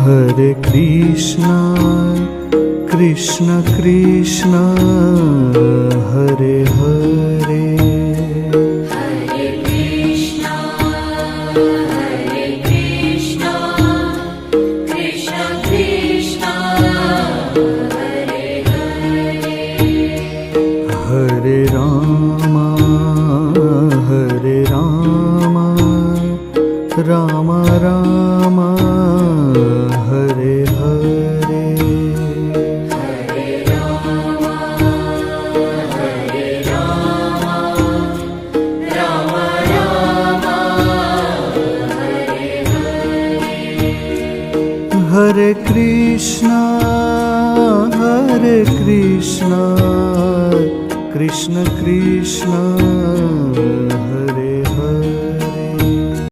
Hare Krishna, Krishna Krishna, Hare Hare. Hare Krishna, Krishna Krishna, Hare Hare. Hare Rama, Rama Rama, Hare Hare. Hare Rama, Rama Rama, Hare Hare. Hare Krishna, Krishna Krishna,